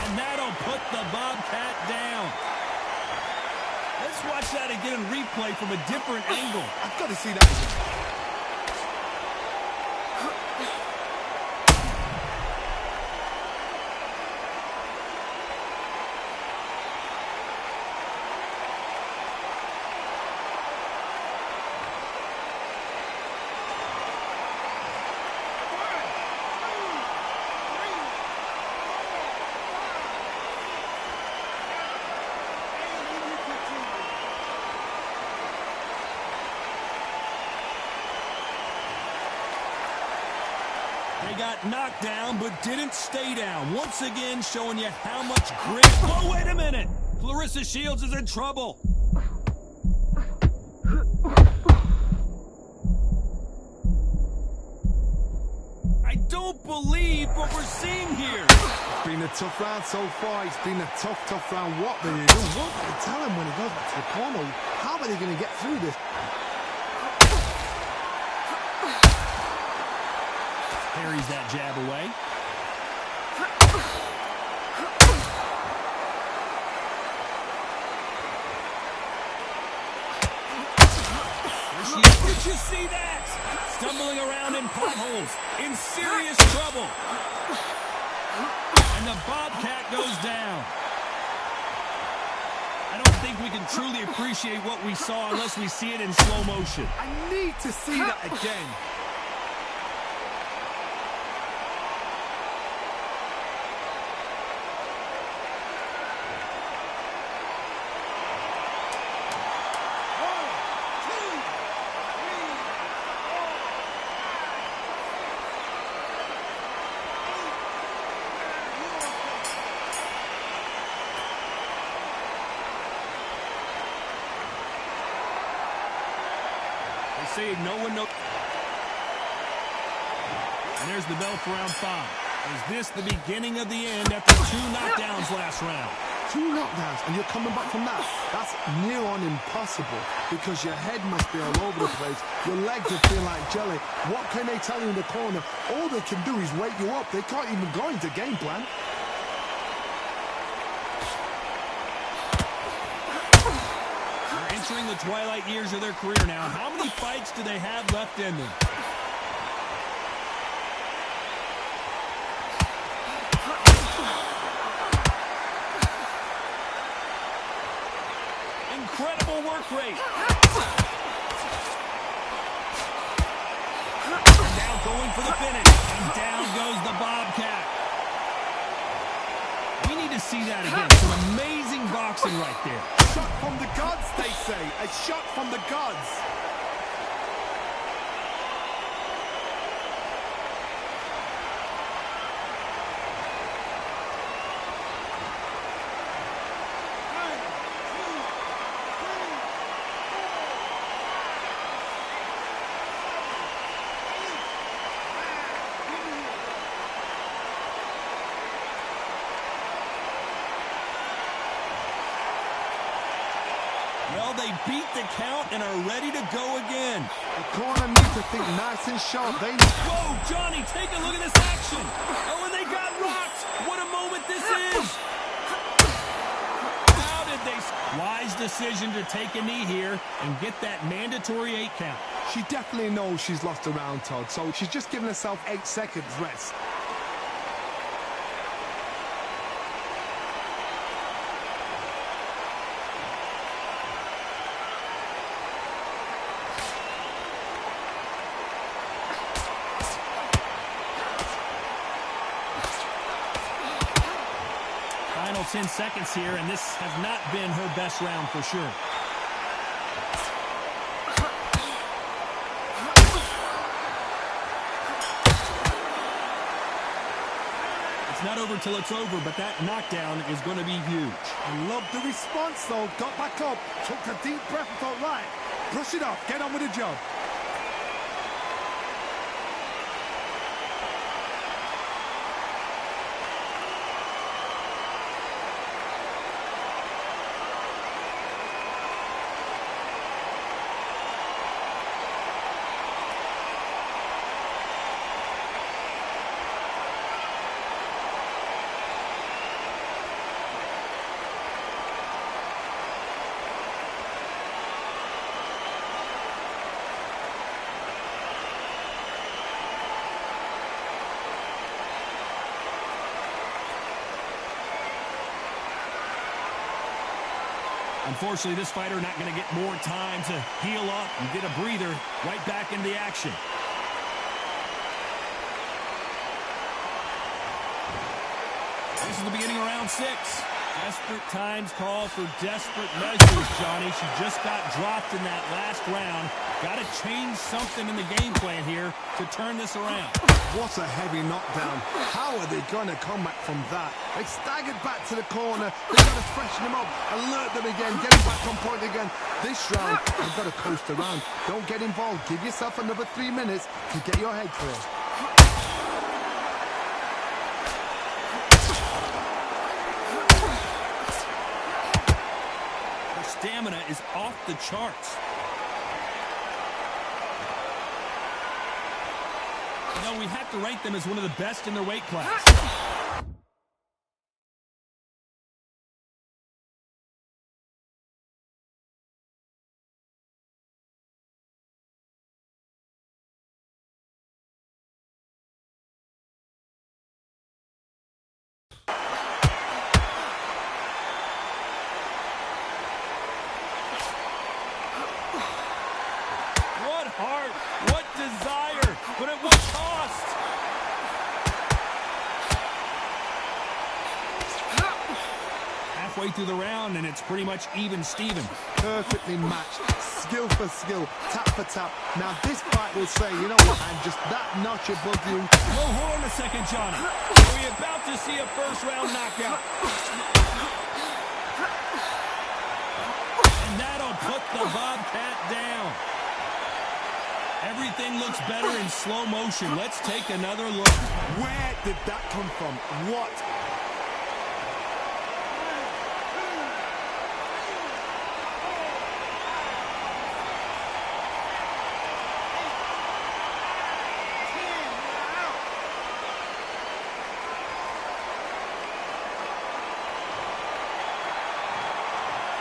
And that'll put the Bobcat down. Let's watch that again in replay from a different angle. I've got to see that again. They got knocked down, but didn't stay down. Once again, showing you how much grit. Oh, wait a minute! Carissa Shields is in trouble. I don't believe what we're seeing here. It's been a tough round so far. It's been a tough round. What do you do? What do you tell him when he goes back to the corner? How are they going to get through this? Parries that jab away. Did you see that? Stumbling around in potholes, in serious trouble. And the Bobcat goes down. I don't think we can truly appreciate what we saw unless we see it in slow motion. I need to see that again. No one knows. And there's the bell for round 5. Is this the beginning of the end after 2 knockdowns last round? 2 knockdowns, and you're coming back from that. That's near on impossible because your head must be all over the place. Your legs will feel like jelly. What can they tell you in the corner? All they can do is wake you up. They can't even go into game plan. Entering the twilight years of their career now. How many fights do they have left in them? Incredible work rate. And now going for the finish. And down goes the Bobcat. We need to see that again. Some amazing boxing right there. Shot from the gods, they say. A shot from the gods. Well, they beat the count and are ready to go again. The corner needs to think nice and sharp. Whoa, Johnny, take a look at this action. Oh, and they got rocked. What a moment this is. How did they... Wise decision to take a knee here and get that mandatory 8 count. She definitely knows she's lost a round, Todd, so she's just giving herself 8 seconds rest. Final 10 seconds here, and this has not been her best round for sure. It's not over till it's over, but that knockdown is going to be huge. I love the response, though. Got back up, took a deep breath and thought, right, brush it off, get on with the job. Unfortunately, this fighter not going to get more time to heal up and get a breather. Right back into the action. This is the beginning of round 6. Desperate times call for desperate measures, Johnny. She just got dropped in that last round. Got to change something in the game plan here to turn this around. What a heavy knockdown. How are they going to come back from that? They staggered back to the corner. They've got to freshen them up, alert them again, get them back on point again. This round, you've got to coast around. Don't get involved. Give yourself another 3 minutes to get your head clear. Stamina is off the charts. You know, we have to rank them as one of the best in their weight class. What heart, what desire, but at what cost? Halfway through the round, and it's pretty much even Steven. Perfectly matched, skill for skill, tap for tap. Now this fight will say, you know what, I'm just that notch above you. Well, hold on a second, Johnny. Are we about to see a first-round knockout? And that'll put the Bobcat down. Everything looks better in slow motion. Let's take another look. Where did that come from? What?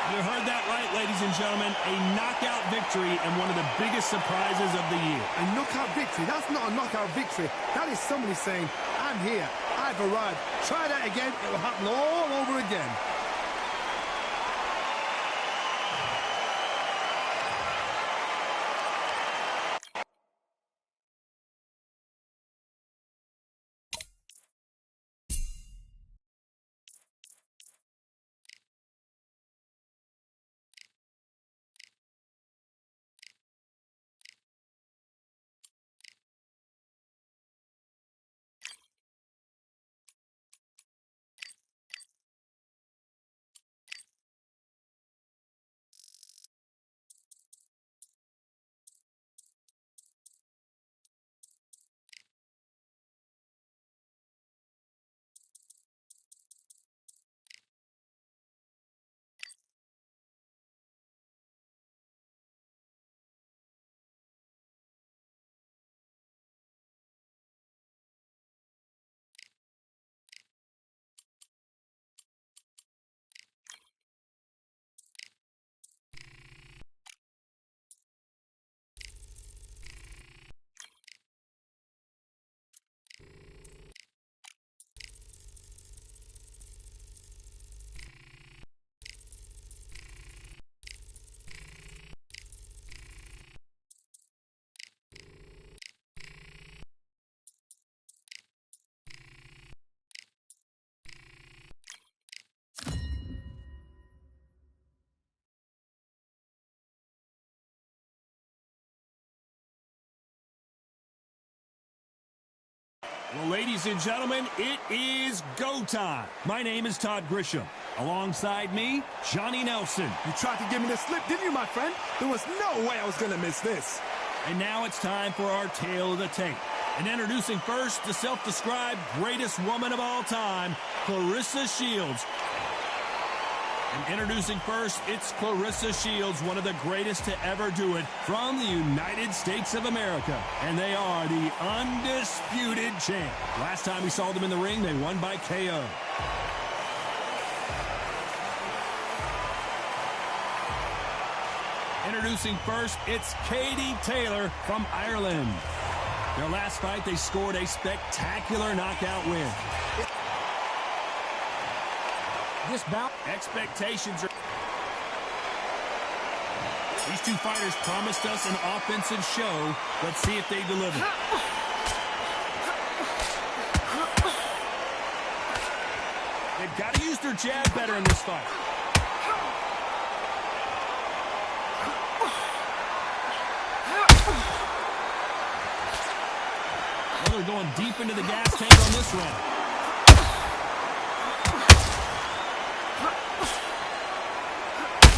You heard that right, ladies and gentlemen. A knockout victory and one of the biggest surprises of the year. A knockout victory? That's not a knockout victory. That is somebody saying, I'm here, I've arrived. Try that again, it will happen all over again. Well, ladies and gentlemen, it is go time. My name is Todd Grisham. Alongside me, Johnny Nelson. You tried to give me the slip, didn't you, my friend? There was no way I was going to miss this. And now it's time for our tale of the tape. And introducing first the self-described greatest woman of all time, Carissa Shields. And introducing first, it's Carissa Shields, one of the greatest to ever do it from the United States of America. And they are the Undisputed champ. Last time we saw them in the ring, they won by KO. Introducing first, it's Katie Taylor from Ireland. Their last fight, they scored a spectacular knockout win. This bout, expectations are... These two fighters promised us an offensive show. Let's see if they deliver. They've got to use their jab better in this fight. Well, they're going deep into the gas tank on this round.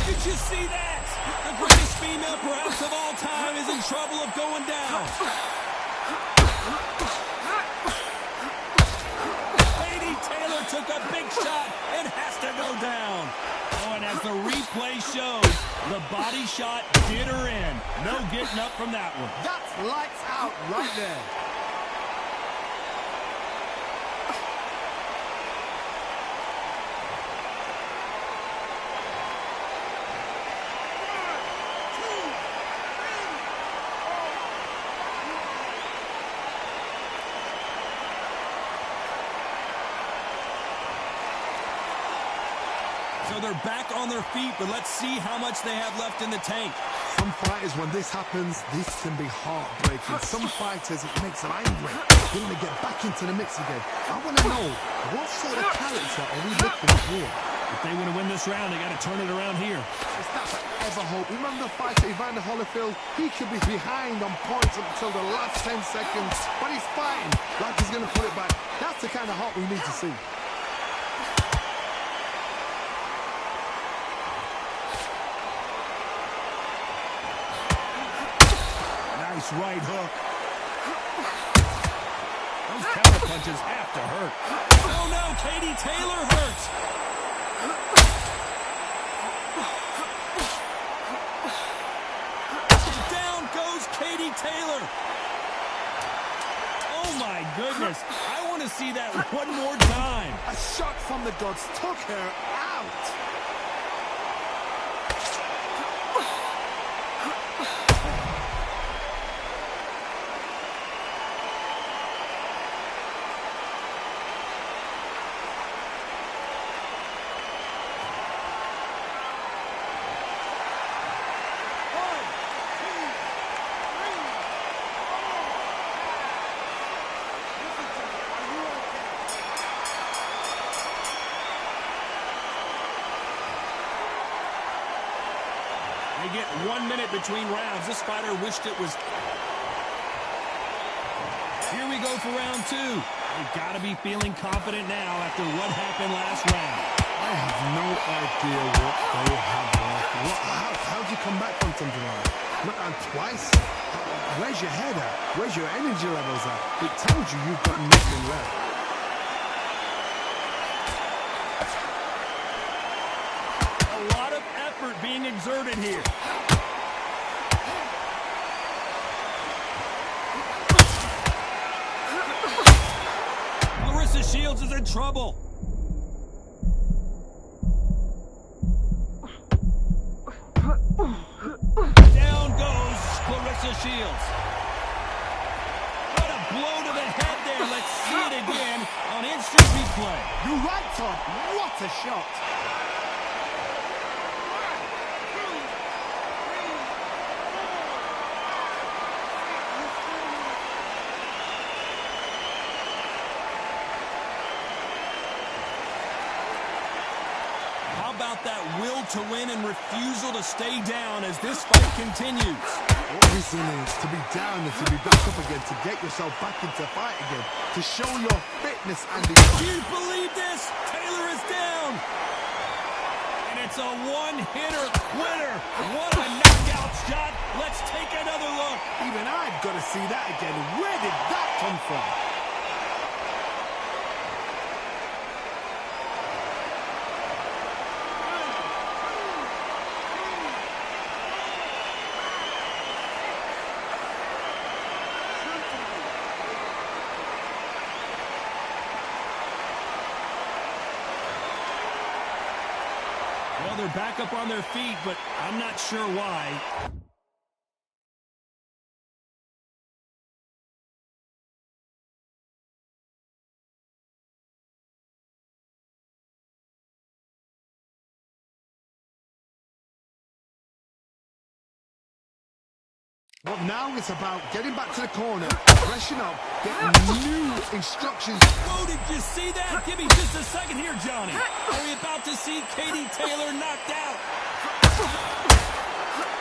Did you see that? The greatest female perhaps of all time is in trouble of going down. Katie Taylor took a big shot and has to go down. Oh, and as the replay shows, the body shot did her in. No getting up from that one. That's lights out right there. Well, they're back on their feet, but let's see how much they have left in the tank. Some fighters, when this happens, this can be heartbreaking. Some fighters, it makes them angry. Then they get back into the mix again. I want to know, what sort of character are we looking at here? If they want to win this round, they got to turn it around here. It's not forever hope. Remember the fight at Evander Holyfield? He could be behind on points up until the last 10 seconds, but he's fighting like he's going to put it back. That's the kind of heart we need to see. Nice right hook. Those counter punches have to hurt. Oh no, Katie Taylor hurts. Down goes Katie Taylor. Oh my goodness. I want to see that one more time. A shot from the gods took her out. They get 1 minute between rounds. This fighter wished it was. Here we go for round two. They've got to be feeling confident now after what happened last round. I have no idea what they have left. How'd you come back from something like that? Not on twice? Where's your head at? Where's your energy levels at? It tells you you've got nothing left. Being exerted here. Carissa Shields is in trouble. Down goes Carissa Shields. What a blow to the head there. Let's see it again on instant replay. You're right, Tom. What a shot. About that will to win and refusal to stay down as this fight continues. What resilience to be down and to be back up again, to get yourself back into fight again, to show your fitness, Andy. Do you believe this? Taylor is down. And it's a one-hitter quitter. What a knockout shot. Let's take another look. Even I've got to see that again. Where did that come from? Well, they're back up on their feet, but I'm not sure why. Well, now it's about getting back to the corner, freshen up, getting new instructions. Whoa, did you see that? Give me just a second here, Johnny. Are we about to see Katie Taylor knocked out?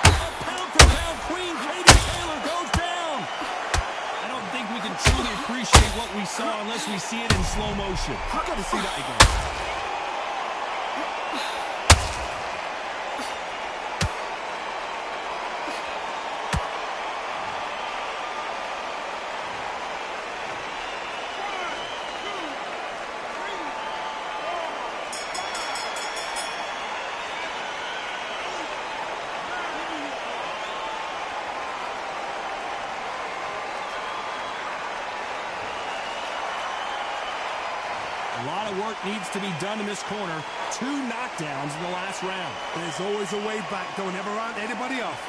A pound-for-pound queen, Katie Taylor goes down. I don't think we can truly appreciate what we saw unless we see it in slow motion. I've got to see that again. A lot of work needs to be done in this corner. 2 knockdowns in the last round. There's always a way back. Don't ever round anybody off.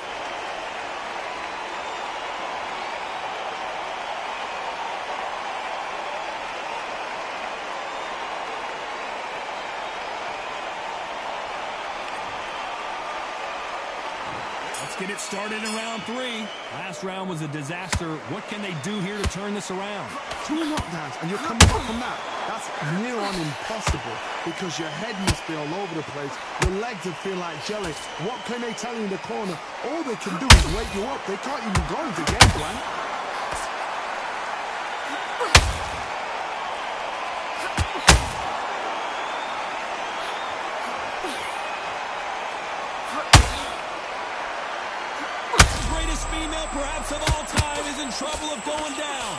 get it started in round 3. Last round was a disaster. What can they do here to turn this around? 2 knockdowns, and you're coming back from that. That's near on impossible because your head must be all over the place. Your legs would feel like jelly. What can they tell you in the corner? All they can do is wake you up. They can't even go into game plan. Female perhaps of all time is in trouble of going down.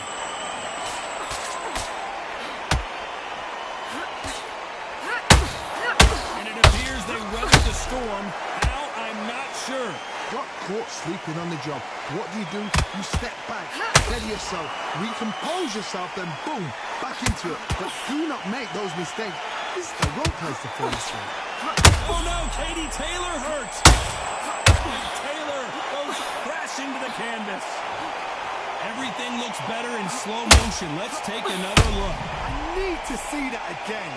And it appears they weathered the storm. How? I'm not sure. Got caught sleeping on the job. What do? You step back, steady yourself, recompose yourself, then boom, back into it. But do not make those mistakes. This is the wrong place to fall asleep. Oh no, Katie Taylor hurts. Taylor goes crashing to the canvas. Everything looks better in slow motion. Let's take another look. I need to see that again.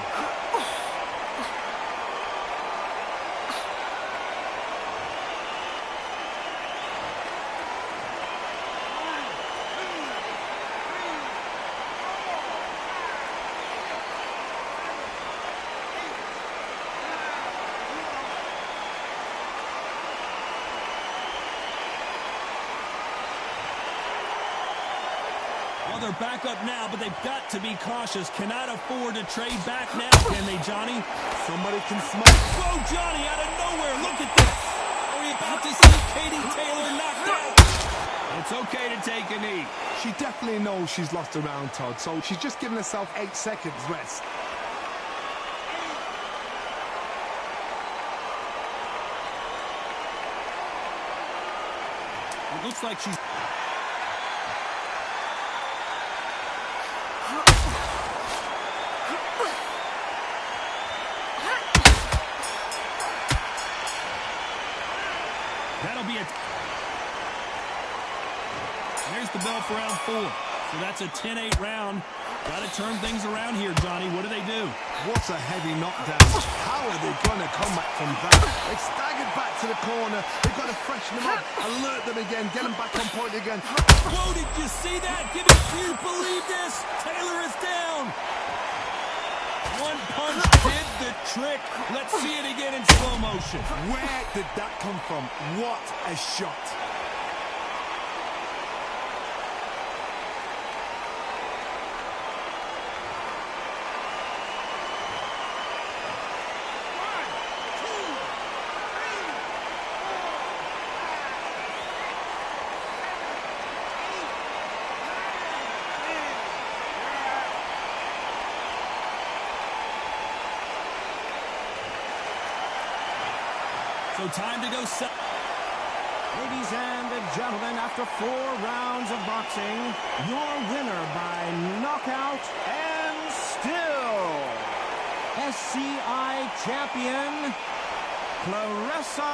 Well, they're back up now, but they've got to be cautious. Cannot afford to trade back now, can they, Johnny? Somebody can smoke. Whoa, Johnny, out of nowhere. Look at this. Are we about to see Katie Taylor knocked out? It's okay to take a knee. She definitely knows she's lost a round, Todd, so she's just giving herself 8 seconds rest. It looks like she's... That'll be a... There's the bell for round 4. So that's a 10-8 round. Got to turn things around here, Johnny. What do they do? What's a heavy knockdown? How are they going to come back from that? They've staggered back to the corner. They've got to freshen them up, alert them again, get them back on point again. Whoa, did you see that? Can you believe this? Taylor is down. One punch did the trick. Let's see it again in slow motion. Where did that come from? What a shot. So time to go. Ladies and gentlemen, after 4 rounds of boxing, your winner by knockout and still SCI champion, Carissa.